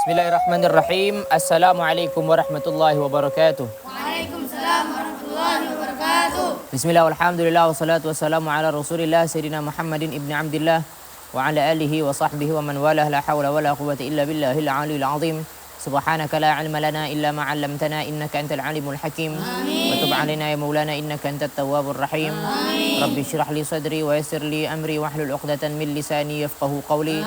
Bismillahirrahmanirrahim. Assalamualaikum warahmatullahi wabarakatuh. Waalaikumsalam warahmatullahi wabarakatuh. Bismillah walhamdulillah wassalatu wassalamu ala rasulillah Sayyidina Muhammadin ibni Abdillah wa ala alihi wa sahbihi wa man walah, la hawla wa la quwwata illa billahil aliyil azim. Subhanaka la ilma lana illa ma 'allamtana innaka antal alimul hakim. Wa tub 'alaina ya maulana innaka antat tawwabur rahim. Rabbi shrah li sadri wa yassir li amri wahlul 'uqdatan min lisani yafqahu qawli.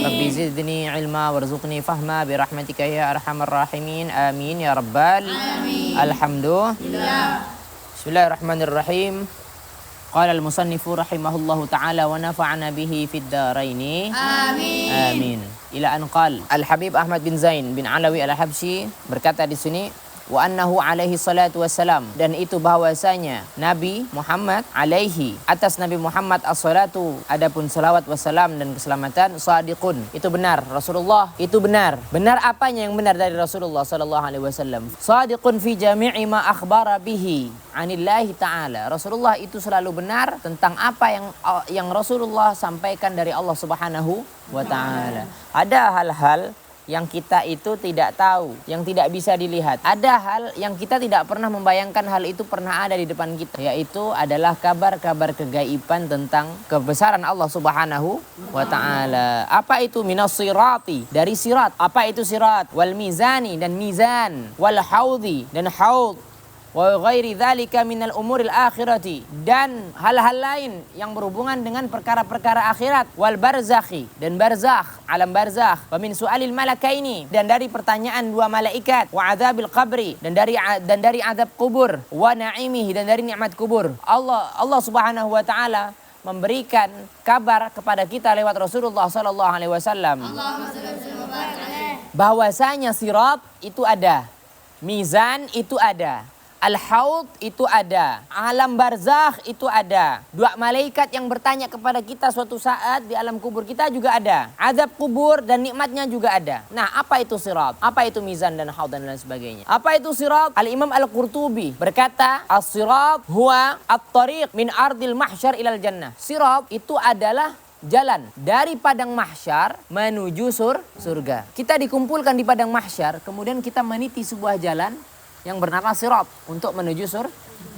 Rabbi zidni ilma warzuqni fahma bi rahmatika ya arhamar rahimin. Amin ya rabbal alamin. Alhamdulillah. Bismillahirrahmanirrahim. Qala al-musannifu rahimahullahu ta'ala wa nafa'ana bihi fid daraini. Amin. Amin. Ila an qal Al-Habib Ahmad bin Zain bin Alawi Al-Habsyi berkata di sini, wa annahu alaihi salatu wassalam, dan itu bahwasanya Nabi Muhammad alaihi, atas Nabi Muhammad as-salatu, adapun salawat wassalam dan keselamatan, sadiqun, itu benar, Rasulullah itu benar. Benar apanya yang benar dari Rasulullah sallallahu alaihi wasallam? Sadiqun fi jami'i ma akhbara bihi anillahi ta'ala. Rasulullah itu selalu benar tentang apa yang Rasulullah sampaikan dari Allah Subhanahu wa ta'ala. Ada hal-hal yang kita itu tidak tahu, yang tidak bisa dilihat. Ada hal yang kita tidak pernah membayangkan hal itu pernah ada di depan kita, yaitu adalah kabar-kabar kegaiban tentang kebesaran Allah Subhanahu wa ta'ala. Apa itu? Minas sirati, dari sirat. Apa itu sirat? Wal mizani, dan mizan. Wal haudhi, dan haud. Wa ghairi dzalika minal umuril akhirati, dan hal-hal lain yang berhubungan dengan perkara-perkara akhirat. Wal barzakhi, dan barzakh, alam barzakh. Wa min su'alil malakaini, dan dari pertanyaan dua malaikat. Wa adzabil qabri, dan dari azab kubur. Wa na'imihi, dan dari nikmat kubur. Allah Subhanahu wa taala memberikan kabar kepada kita lewat Rasulullah sallallahu alaihi wasallam bahwasanya sirat itu ada, mizan itu ada, al-haud itu ada, alam barzakh itu ada, dua malaikat yang bertanya kepada kita suatu saat di alam kubur kita juga ada, azab kubur dan nikmatnya juga ada. Nah, apa itu sirat? Apa itu mizan dan haud dan lain sebagainya? Apa itu sirat? Al-Imam Al-Qurtubi berkata, as-sirat huwa at-tariq min ardil mahsyar ilal jannah. Sirat itu adalah jalan dari padang mahsyar menuju surga. Kita dikumpulkan di padang mahsyar, kemudian kita meniti sebuah jalan yang bernama sirat untuk menuju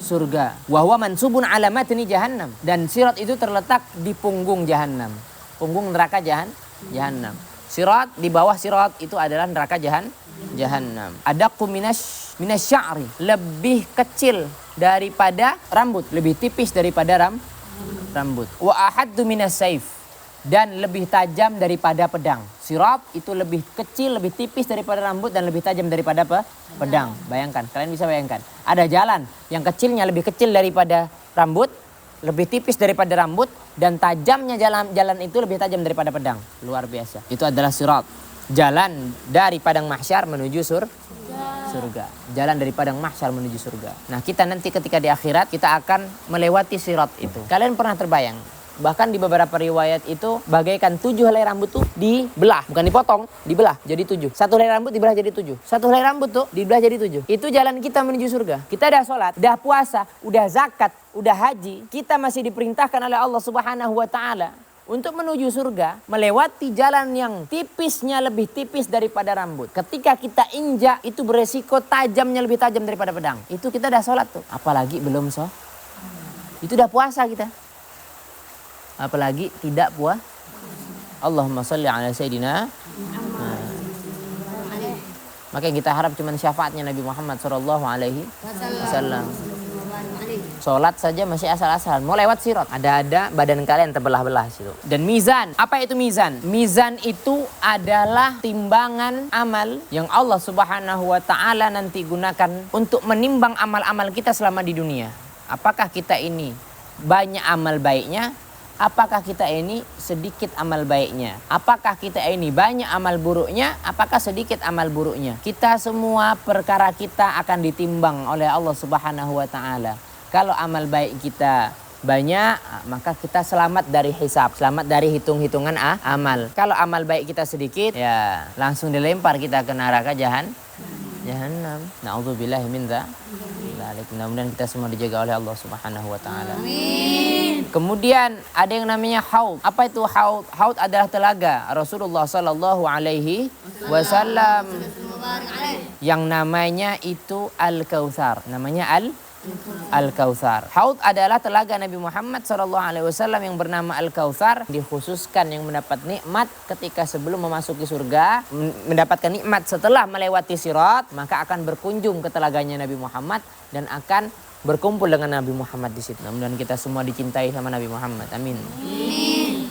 surga. Wa huwa mansubun ala matni jahannam, dan sirat itu terletak di punggung jahannam, punggung neraka jahannam. Sirat, di bawah sirat itu adalah neraka jahannam. Adaqqu minasy'ari, lebih kecil daripada rambut, lebih tipis daripada rambut. Wa ahaddu minas saif, dan lebih tajam daripada pedang. Sirat itu lebih kecil, lebih tipis daripada rambut, dan lebih tajam daripada pedang. Bayangkan, kalian bisa bayangkan. Ada jalan yang kecilnya lebih kecil daripada rambut, lebih tipis daripada rambut, dan tajamnya jalan itu lebih tajam daripada pedang. Luar biasa. Itu adalah sirat. Jalan dari padang mahsyar menuju surga. Jalan dari padang mahsyar menuju surga. Nah, kita nanti ketika di akhirat kita akan melewati sirat itu. Kalian pernah terbayang? Bahkan di beberapa riwayat itu bagaikan 7 helai rambut tuh dibelah, bukan dipotong, dibelah jadi 7. 1 helai rambut dibelah jadi 7. 1 helai rambut tuh dibelah jadi 7. Itu jalan kita menuju surga. Kita udah sholat, udah puasa, udah zakat, udah haji. Kita masih diperintahkan oleh Allah Subhanahu wa ta'ala untuk menuju surga melewati jalan yang tipisnya lebih tipis daripada rambut. Ketika kita injak itu beresiko tajamnya lebih tajam daripada pedang. Itu kita udah sholat tuh. Apalagi belum itu udah puasa kita. Apalagi tidak puas. Allahumma sholli ala sayyidina. Maka yang kita harap cuma syafaatnya Nabi Muhammad sallallahu alaihi wasallam. Sholat saja masih asal-asal, mau lewat sirat, ada badan kalian terbelah-belah situ. Dan mizan, apa itu mizan? Mizan itu adalah timbangan amal yang Allah Subhanahu wa ta'ala nanti gunakan untuk menimbang amal-amal kita selama di dunia. Apakah kita ini banyak amal baiknya? Apakah kita ini sedikit amal baiknya? Apakah kita ini banyak amal buruknya? Apakah sedikit amal buruknya? Kita semua perkara kita akan ditimbang oleh Allah Subhanahu wa ta'ala. Kalau amal baik kita banyak, maka kita selamat dari hisab, selamat dari hitung-hitungan amal. Kalau amal baik kita sedikit, ya langsung dilempar kita ke neraka jahannam. Na'udzubillahi min dzalik. baik. Mudah-mudahan kita semua dijaga oleh Allah Subhanahu wa taala. Kemudian ada yang namanya haud. Apa itu haud? Haud adalah telaga Rasulullah sallallahu alaihi wasallam yang namanya itu Al-Kautsar. Namanya Al-Kautsar. Haud adalah telaga Nabi Muhammad SAW yang bernama Al-Kautsar, dikhususkan yang mendapat nikmat ketika sebelum memasuki surga, mendapatkan nikmat setelah melewati sirat, maka akan berkunjung ke telaganya Nabi Muhammad dan akan berkumpul dengan Nabi Muhammad di situ. Mudah-mudahan kita semua dicintai sama Nabi Muhammad. Amin.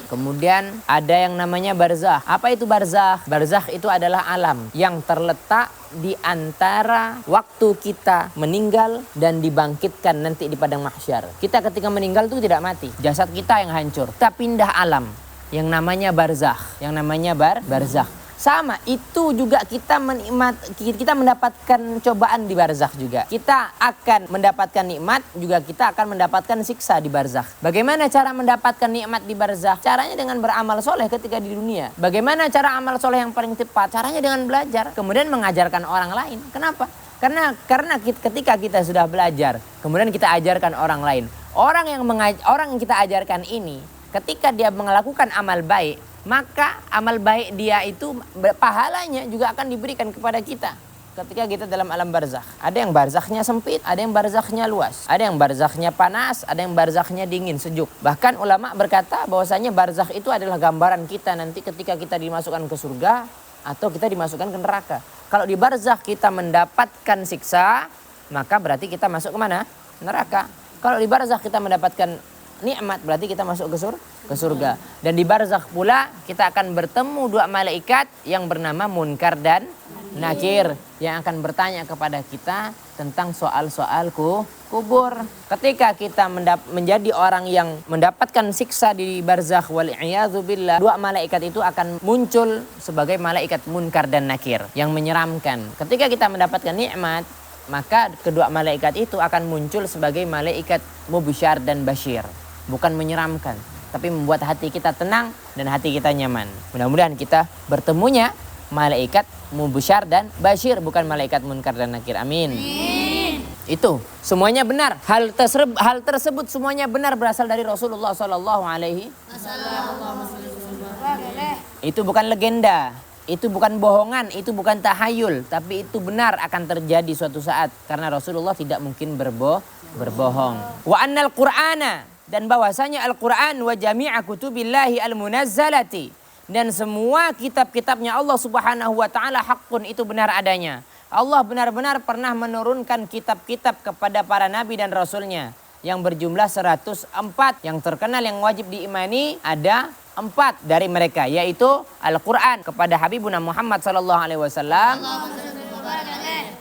Kemudian ada yang namanya barzakh. Apa itu barzakh? Barzakh itu adalah alam yang terletak di antara waktu kita meninggal dan dibangkitkan nanti di padang mahsyar. Kita ketika meninggal itu tidak mati. Jasad kita yang hancur. Kita pindah alam yang namanya barzakh. Yang namanya barzakh. Sama, itu juga kita mendapatkan cobaan di barzakh juga. Kita akan mendapatkan nikmat, juga kita akan mendapatkan siksa di barzakh. Bagaimana cara mendapatkan nikmat di barzakh? Caranya dengan beramal soleh ketika di dunia. Bagaimana cara amal soleh yang paling tepat? Caranya dengan belajar, kemudian mengajarkan orang lain. Kenapa? Karena ketika kita sudah belajar, kemudian kita ajarkan orang lain. Orang yang kita ajarkan ini, ketika dia melakukan amal baik, maka amal baik dia itu pahalanya juga akan diberikan kepada kita ketika kita dalam alam barzakh. Ada yang barzakhnya sempit, ada yang barzakhnya luas, ada yang barzakhnya panas, ada yang barzakhnya dingin, sejuk. Bahkan ulama berkata bahwasanya barzakh itu adalah gambaran kita nanti ketika kita dimasukkan ke surga atau kita dimasukkan ke neraka. Kalau di barzakh kita mendapatkan siksa, maka berarti kita masuk ke mana? Neraka. Kalau di barzakh kita mendapatkan nikmat, berarti kita masuk ke surga. Dan di barzakh pula kita akan bertemu dua malaikat yang bernama Munkar dan Nakir yang akan bertanya kepada kita tentang soal-soal kubur. Ketika kita menjadi orang yang mendapatkan siksa di barzakh wal'iyadzubillah, dua malaikat itu akan muncul sebagai malaikat Munkar dan Nakir yang menyeramkan. Ketika kita mendapatkan nikmat, maka kedua malaikat itu akan muncul sebagai malaikat Mubysyar dan Basyir. Bukan menyeramkan, tapi membuat hati kita tenang dan hati kita nyaman. Mudah-mudahan kita bertemunya malaikat Mubysyar dan Basyir, bukan malaikat Munkar dan Nakir. Amin. Itu semuanya benar. Hal tersebut semuanya benar berasal dari Rasulullah Sallallahu Alaihi Wasallam. Itu bukan legenda, itu bukan bohongan, itu bukan tahayul, tapi itu benar akan terjadi suatu saat karena Rasulullah tidak mungkin berbohong. Wa annal Qur'ana, dan bahwasanya Al-Quran wa jami'a kutubillahi al-munazzalati, dan semua kitab-kitabnya Allah Subhanahu wa taala haqqun, itu benar adanya. Allah benar-benar pernah menurunkan kitab-kitab kepada para nabi dan rasulnya yang berjumlah 104. Yang terkenal yang wajib diimani ada 4 dari mereka, yaitu Al-Quran kepada Habibuna Muhammad sallallahu alaihi wasallam.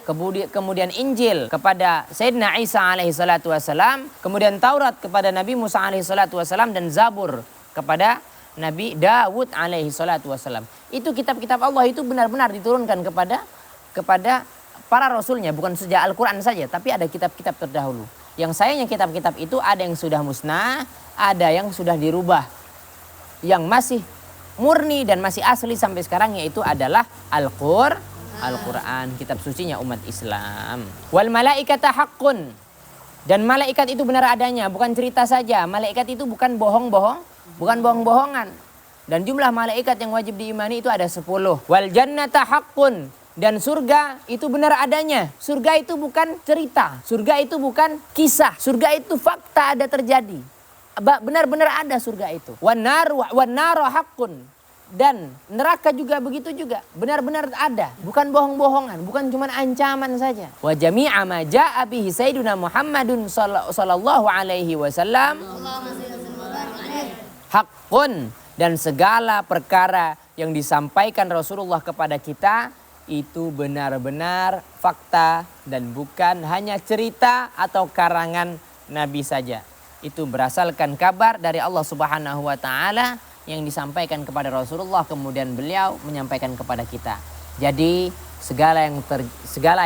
Kemudian Injil kepada Sayyidina Isa alaihi salatu wassalam, kemudian Taurat kepada Nabi Musa alaihi salatu wassalam, dan Zabur kepada Nabi Dawud alaihi salatu wassalam. Itu kitab-kitab Allah itu benar-benar diturunkan kepada para rasulnya, bukan sejak Al-Quran saja, tapi ada kitab-kitab terdahulu. Yang sayangnya kitab-kitab itu ada yang sudah musnah, ada yang sudah dirubah. Yang masih murni dan masih asli sampai sekarang yaitu adalah Al-Quran, kitab sucinya umat Islam. Wal malaikata haqqun, dan malaikat itu benar adanya, bukan cerita saja. Malaikat itu bukan bohong-bohongan. Dan jumlah malaikat yang wajib diimani itu ada 10. Wal jannata haqqun, dan surga itu benar adanya. Surga itu bukan cerita, surga itu bukan kisah, surga itu fakta, ada terjadi. Benar-benar ada surga itu. Wan naru haqqun, dan neraka juga begitu juga, benar-benar ada, bukan bohong-bohongan, bukan cuma ancaman saja. Wa jami'a ma jaa'a bihi sayyiduna Muhammadun sallallahu alaihi wasallam haqqun, dan segala perkara yang disampaikan Rasulullah kepada kita itu benar-benar fakta dan bukan hanya cerita atau karangan Nabi saja. Itu berasalkan kabar dari Allah Subhanahu wa taala yang disampaikan kepada Rasulullah, kemudian beliau menyampaikan kepada kita. Jadi segala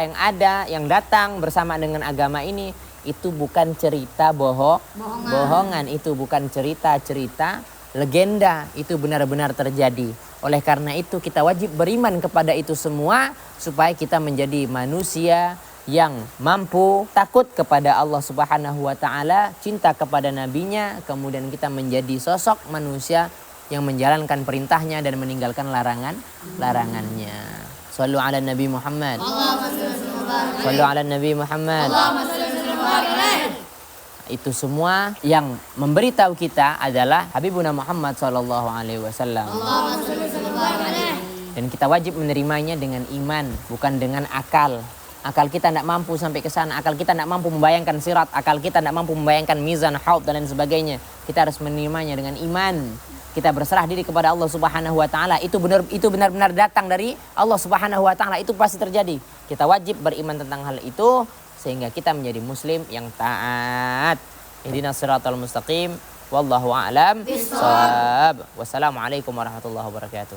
yang ada, yang datang bersama dengan agama ini, itu bukan cerita bohongan, itu bukan cerita-cerita legenda, itu benar-benar terjadi. Oleh karena itu kita wajib beriman kepada itu semua supaya kita menjadi manusia yang mampu takut kepada Allah Subhanahu wa taala, cinta kepada nabinya, kemudian kita menjadi sosok manusia yang menjalankan perintahnya dan meninggalkan larangannya. Shallu ala Nabi Muhammad. Shallu ala Nabi Muhammad. Itu semua yang memberitahu kita adalah Habibuna Muhammad sallallahu alaihi wasallam. Dan kita wajib menerimanya dengan iman, bukan dengan akal. Akal kita tidak mampu sampai ke sana, akal kita tidak mampu membayangkan sirat, akal kita tidak mampu membayangkan mizan, haud dan lain sebagainya. Kita harus menerimanya dengan iman. Kita berserah diri kepada Allah Subhanahu wa taala. Itu benar-benar datang dari Allah Subhanahu wa taala, itu pasti terjadi. Kita wajib beriman tentang hal itu sehingga kita menjadi muslim yang taat. Ihdinas siratal mustaqim. Wallahu a'lam. Wassalamualaikum warahmatullahi wabarakatuh.